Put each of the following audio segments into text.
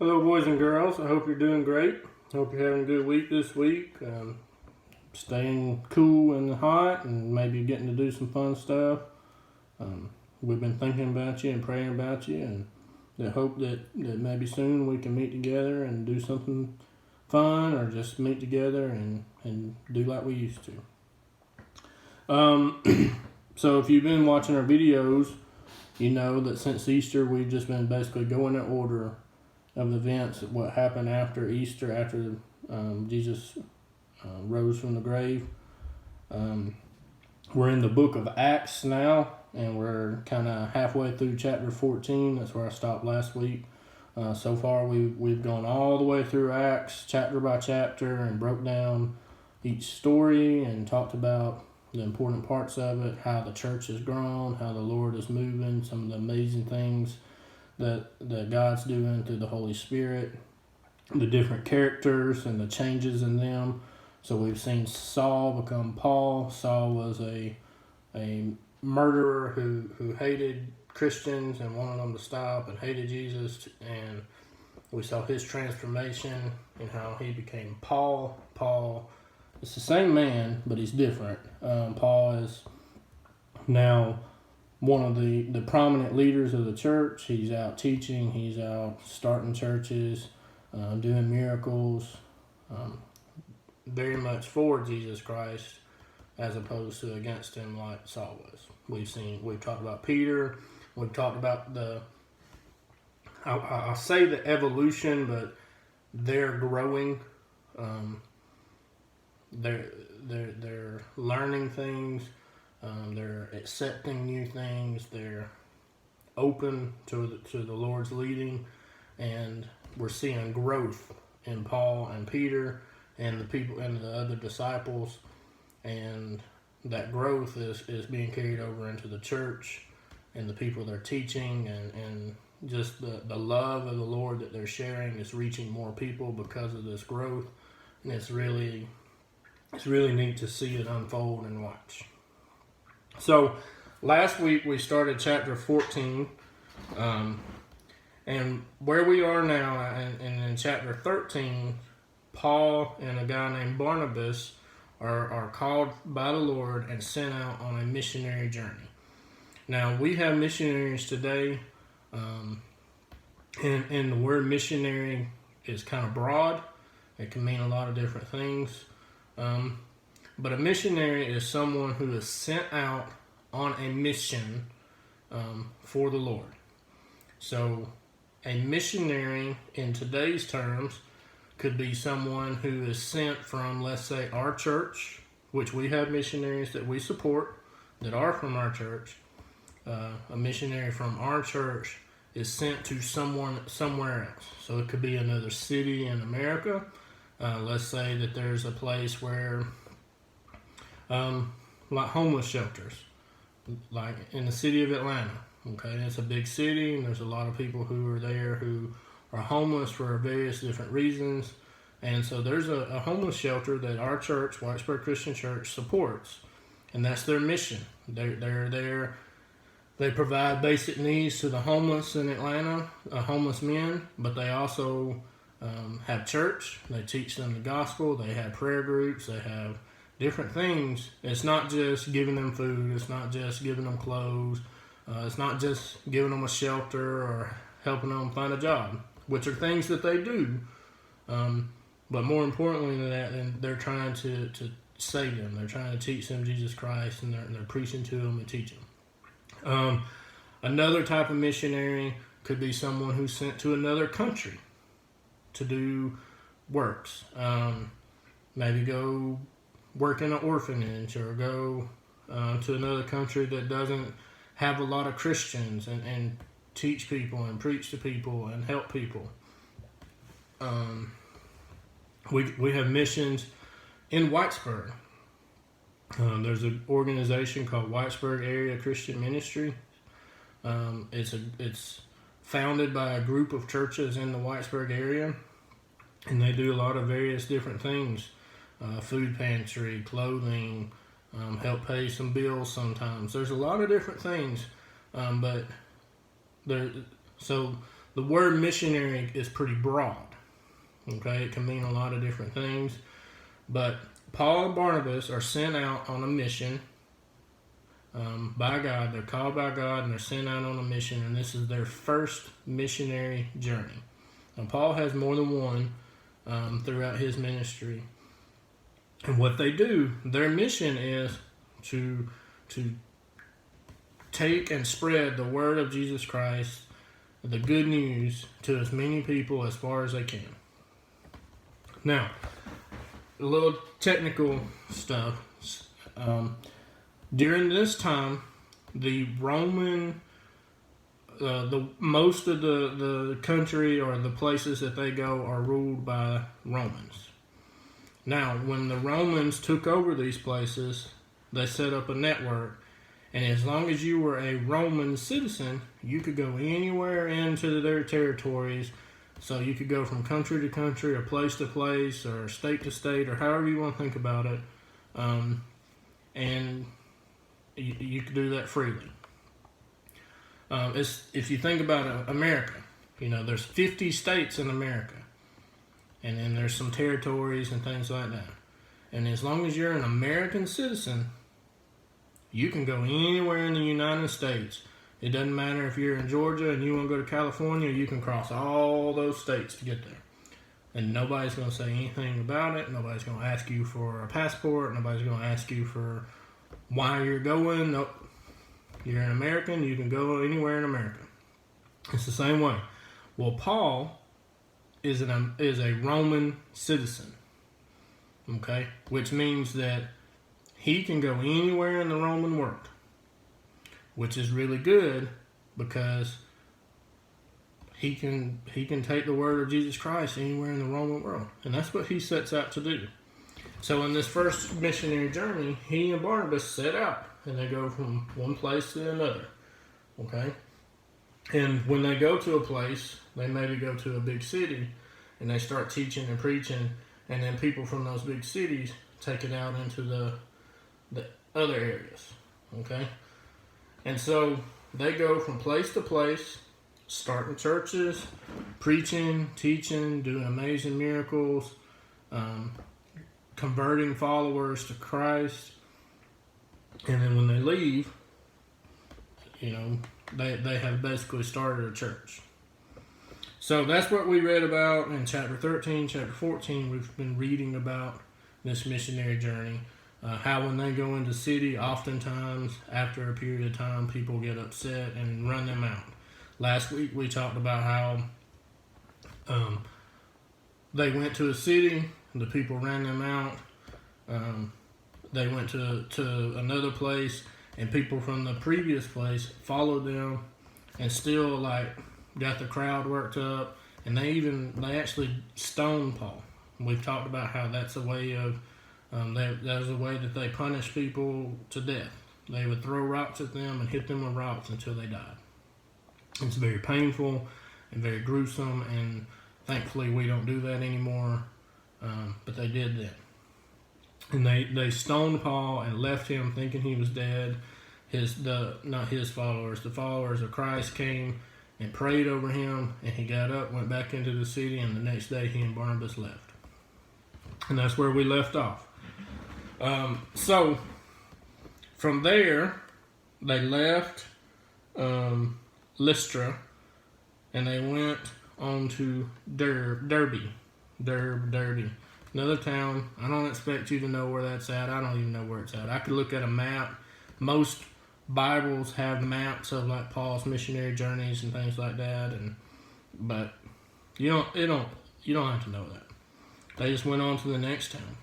Hello, boys and girls. I hope you're doing great. Hope you're having a good week this week. Staying cool and hot, and maybe getting to do some fun stuff. We've been thinking about you and praying about you, and I hope that maybe soon we can meet together and do something fun, or just meet together and do like we used to. So if you've been watching our videos, you know that since Easter we've just been basically going in order of the events, what happened after Easter, after Jesus rose from the grave. We're in the book of Acts now, and we're kind of halfway through chapter 14. That's where I stopped last week. So far, we've gone all the way through Acts, chapter by chapter, and broke down each story and talked about the important parts of it, how the church has grown, how the Lord is moving, some of the amazing things that God's doing through the Holy Spirit, the different characters and the changes in them. So we've seen Saul become Paul. Saul was a murderer who hated Christians and wanted them to stop, and hated Jesus. And we saw his transformation and how he became Paul. Paul is the same man, but he's different. Paul is now one of the prominent leaders of the church. He's out teaching. He's out starting churches, doing miracles. Very much for Jesus Christ, as opposed to against him like Saul was. We've talked about Peter. We've talked about I'll say the evolution, but they're growing. They're learning things. They're accepting new things. They're open to the Lord's leading, and we're seeing growth in Paul and Peter and the people and the other disciples, and that growth is being carried over into the church and the people they're teaching, and just the love of the Lord that they're sharing is reaching more people because of this growth, and it's really neat to see it unfold and watch. So last week we started chapter 14, and where we are now, and in chapter 13, Paul and a guy named Barnabas are called by the Lord and sent out on a missionary journey. Now, we have missionaries today, and the word missionary is kind of broad. It can mean a lot of different things. But a missionary is someone who is sent out on a mission for the Lord. So a missionary in today's terms could be someone who is sent from, let's say, our church, which we have missionaries that we support that are from our church. A missionary from our church is sent to someone somewhere else. So it could be another city in America. Let's say that there's a place where, like homeless shelters, like in the city of Atlanta. Okay, it's a big city, and there's a lot of people who are there who are homeless for various different reasons. And so there's a homeless shelter that our church, Whitesburg Christian Church, supports, and that's their mission. They're there. They provide basic needs to the homeless in Atlanta, homeless men, but they also have church. They teach them the gospel. They have prayer groups. They have different things. It's not just giving them food. It's not just giving them clothes. It's not just giving them a shelter or helping them find a job, which are things that they do. But more importantly than that, they're trying to save them. They're trying to teach them Jesus Christ, and they're preaching to them and teaching them. Another type of missionary could be someone who's sent to another country to do works. Maybe go work in an orphanage, or go to another country that doesn't have a lot of Christians, and teach people and preach to people and help people. We have missions in Whitesburg. There's an organization called Whitesburg Area Christian Ministry. It's founded by a group of churches in the Whitesburg area, and they do a lot of various different things. Food pantry, clothing, help pay some bills sometimes. There's a lot of different things, but so the word missionary is pretty broad. Okay, it can mean a lot of different things, but Paul and Barnabas are sent out on a mission by God. They're called by God and they're sent out on a mission, and this is their first missionary journey. Now, Paul has more than one throughout his ministry, and what they do, their mission is to take and spread the word of Jesus Christ, the good news, to as many people as far as they can. Now, a little technical stuff. During this time, the Roman, most of the country or the places that they go are ruled by Romans. Now, when the Romans took over these places, they set up a network, and as long as you were a Roman citizen, you could go anywhere into their territories. So you could go from country to country, or place to place, or state to state, or however you want to think about it, and you could do that freely. If you think about America, there's 50 states in America, and then there's some territories and things like that. And as long as you're an American citizen, you can go anywhere in the United States. It doesn't matter if you're in Georgia and you want to go to California, you can cross all those states to get there. And nobody's going to say anything about it. Nobody's going to ask you for a passport. Nobody's going to ask you for why you're going. Nope. You're an American, you can go anywhere in America. It's the same way. Well, Paul is a Roman citizen, okay? Which means that he can go anywhere in the Roman world, which is really good because he can take the word of Jesus Christ anywhere in the Roman world. And that's what he sets out to do. So in this first missionary journey, he and Barnabas set out, and they go from one place to another, okay? And when they go to a place, they maybe go to a big city, and they start teaching and preaching, and then people from those big cities take it out into the other areas, okay? And so they go from place to place, starting churches, preaching, teaching, doing amazing miracles, converting followers to Christ. And then when they leave, they have basically started a church. So that's what we read about in chapter 13, chapter 14. We've been reading about this missionary journey. How when they go into the city, oftentimes after a period of time, people get upset and run them out. Last week we talked about how they went to a city, the people ran them out. They went to another place, and people from the previous place followed them and still got the crowd worked up, and they actually stoned Paul. We've talked about how that's a way of that was a way that they punished people to death. They would throw rocks at them and hit them with rocks until they died. It's very painful and very gruesome, and thankfully we don't do that anymore, but they did then. And they stoned Paul and left him thinking he was dead. Not his followers, the followers of Christ came and prayed over him, and he got up, went back into the city, and the next day he and Barnabas left. And that's where we left off. So from there, they left Lystra, and they went on to Derbe. Another town. I don't expect you to know where that's at. I don't even know where it's at. I could look at a map. Most Bibles have maps of Paul's missionary journeys and things like that, but you don't have to know that. They just went on to the next town.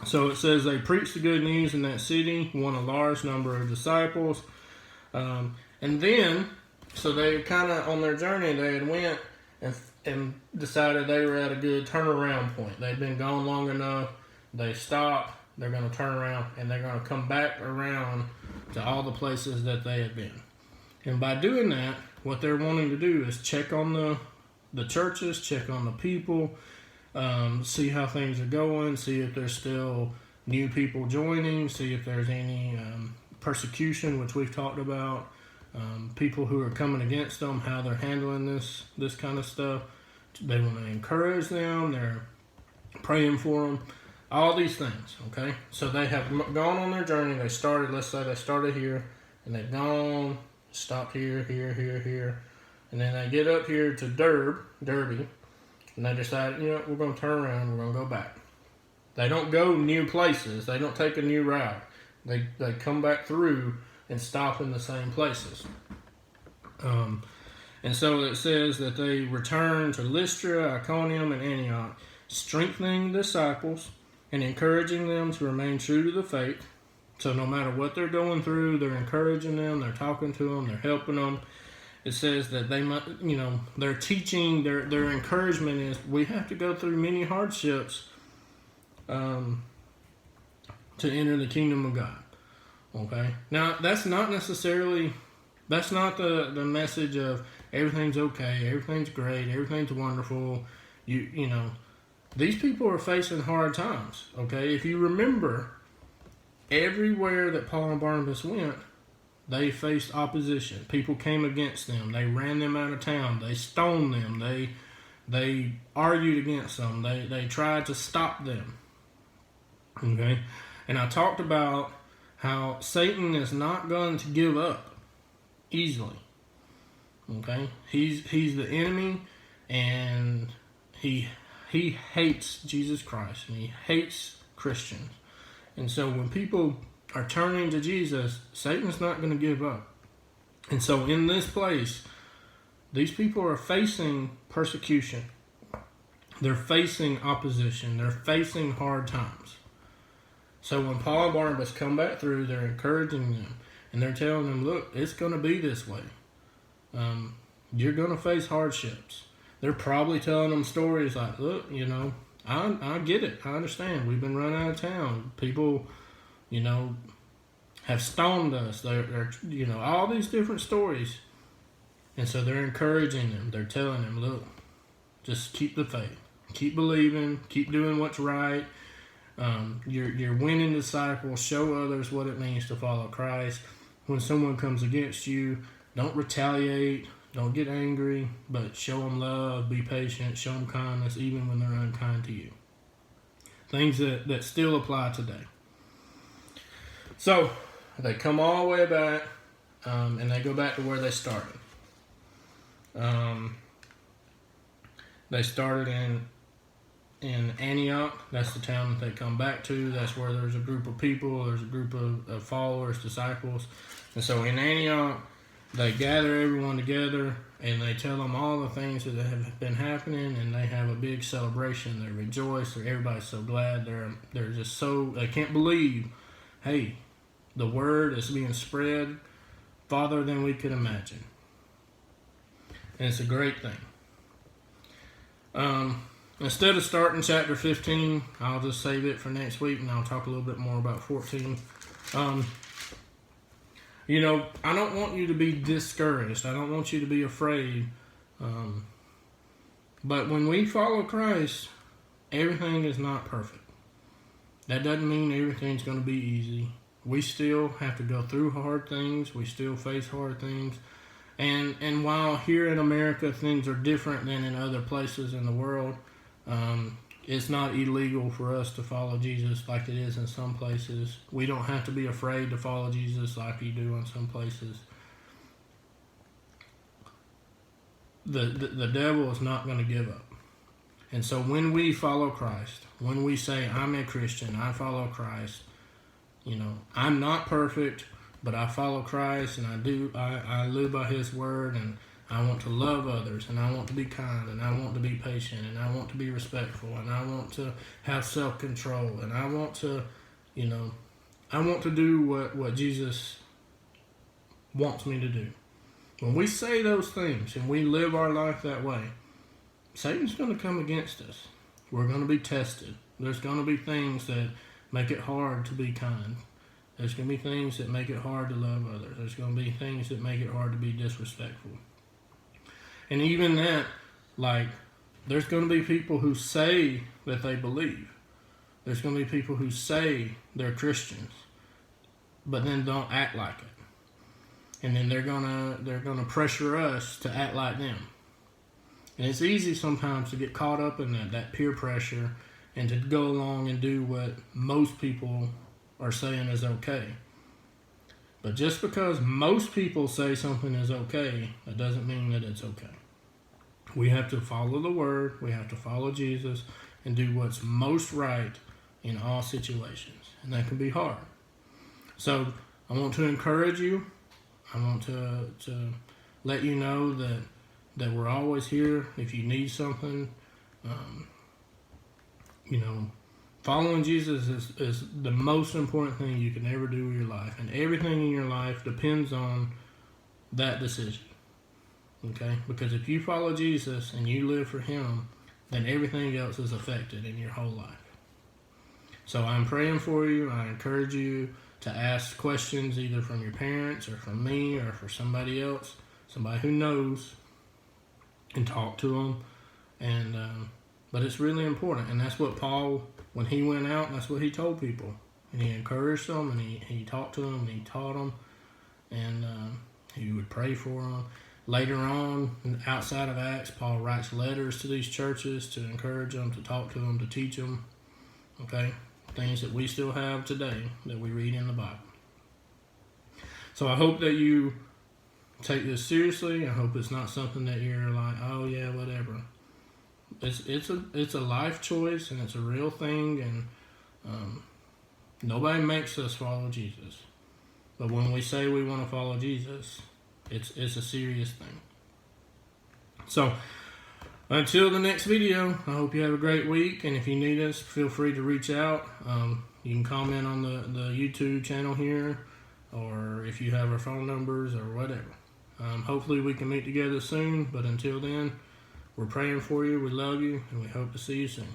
So it says they preached the good news in that city, won a large number of disciples, and then so they kind of on their journey they had went and decided they were at a good turnaround point. They'd been gone long enough. They stopped. They're going to turn around, and they're going to come back around to all the places that they had been. And by doing that, what they're wanting to do is check on the churches, check on the people, see how things are going, see if there's still new people joining, see if there's any persecution, which we've talked about, people who are coming against them, how they're handling this kind of stuff. They want to encourage them. They're praying for them. All these things, okay? So they have gone on their journey. Let's say they started here, and they've gone, stopped here, here. And then they get up here to Derby, and they decide, we're going to turn around, we're going to go back. They don't go new places. They don't take a new route. They come back through and stop in the same places. And so it says that they return to Lystra, Iconium, and Antioch, strengthening the disciples and encouraging them to remain true to the faith. So no matter what they're going through, they're encouraging them, they're talking to them, they're helping them. It says that they might, their teaching, their encouragement is, we have to go through many hardships to enter the kingdom of God. Okay? Now, that's not the message of everything's okay, everything's great, everything's wonderful. These people are facing hard times. Okay? If you remember, everywhere that Paul and Barnabas went, they faced opposition. People came against them. They ran them out of town. They stoned them. They argued against them. They tried to stop them. Okay? And I talked about how Satan is not going to give up easily. Okay? He's the enemy, and he hates Jesus Christ, and he hates Christians. And so when people are turning to Jesus, Satan's not going to give up. And so in this place, these people are facing persecution. They're facing opposition. They're facing hard times. So when Paul and Barnabas come back through, they're encouraging them. And they're telling them, look, it's going to be this way. You're going to face hardships. They're probably telling them stories like, look, I get it. I understand. We've been run out of town. People, have stoned us. They're all these different stories. And so they're encouraging them. They're telling them, look, just keep the faith. Keep believing. Keep doing what's right. You're winning disciples. Show others what it means to follow Christ. When someone comes against you, don't retaliate. Don't get angry, but show them love, be patient, show them kindness, even when they're unkind to you. Things that still apply today. So, they come all the way back, and they go back to where they started. They started in Antioch. That's the town that they come back to. That's where there's a group of people, there's a group of followers, disciples. And so in Antioch, they gather everyone together, and they tell them all the things that have been happening, and they have a big celebration. They rejoice. Everybody's so glad. They're just so, they can't believe, hey, the word is being spread farther than we could imagine. And it's a great thing. Instead of starting chapter 15, I'll just save it for next week, and I'll talk a little bit more about 14. I don't want you to be discouraged. I don't want you to be afraid. But when we follow Christ, everything is not perfect. That doesn't mean everything's going to be easy. We still have to go through hard things. We still face hard things. And while here in America things are different than in other places in the world, it's not illegal for us to follow Jesus like it is in some places. We don't have to be afraid to follow Jesus like you do in some places. The devil is not going to give up. And so when we follow Christ, when we say, I'm a Christian, I follow Christ, I'm not perfect, but I follow Christ, and I live by His word, and I want to love others, and I want to be kind, and I want to be patient, and I want to be respectful, and I want to have self-control, and I want to, I want to do what Jesus wants me to do. When we say those things and we live our life that way, Satan's going to come against us. We're going to be tested. There's going to be things that make it hard to be kind. There's going to be things that make it hard to love others. There's going to be things that make it hard to be disrespectful. And even that, there's going to be people who say that they believe. There's going to be people who say they're Christians, but then don't act like it. and then they're gonna pressure us to act like them. And it's easy sometimes to get caught up in that peer pressure and to go along and do what most people are saying is okay. But just because most people say something is okay, that doesn't mean that it's okay. We have to follow the Word, we have to follow Jesus, and do what's most right in all situations. And that can be hard. So I want to encourage you. I want to let you know that we're always here if you need something. Following Jesus is the most important thing you can ever do in your life. And everything in your life depends on that decision. Okay? Because if you follow Jesus and you live for Him, then everything else is affected in your whole life. So I'm praying for you. I encourage you to ask questions either from your parents or from me or for somebody else, somebody who knows, and talk to them. But it's really important. And that's what Paul, when he went out, that's what he told people. And he encouraged them, and he talked to them, and he taught them, and he would pray for them. Later on, outside of Acts, Paul writes letters to these churches to encourage them, to talk to them, to teach them. Okay? Things that we still have today that we read in the Bible. So I hope that you take this seriously. I hope it's not something that you're like, oh yeah, whatever. It's a life choice, and it's a real thing, and nobody makes us follow Jesus. But when we say we want to follow Jesus, it's a serious thing. So until the next video, I hope you have a great week, and if you need us, feel free to reach out. You can comment on the YouTube channel here, or if you have our phone numbers or whatever. Hopefully we can meet together soon, but until then, we're praying for you, we love you, and we hope to see you soon.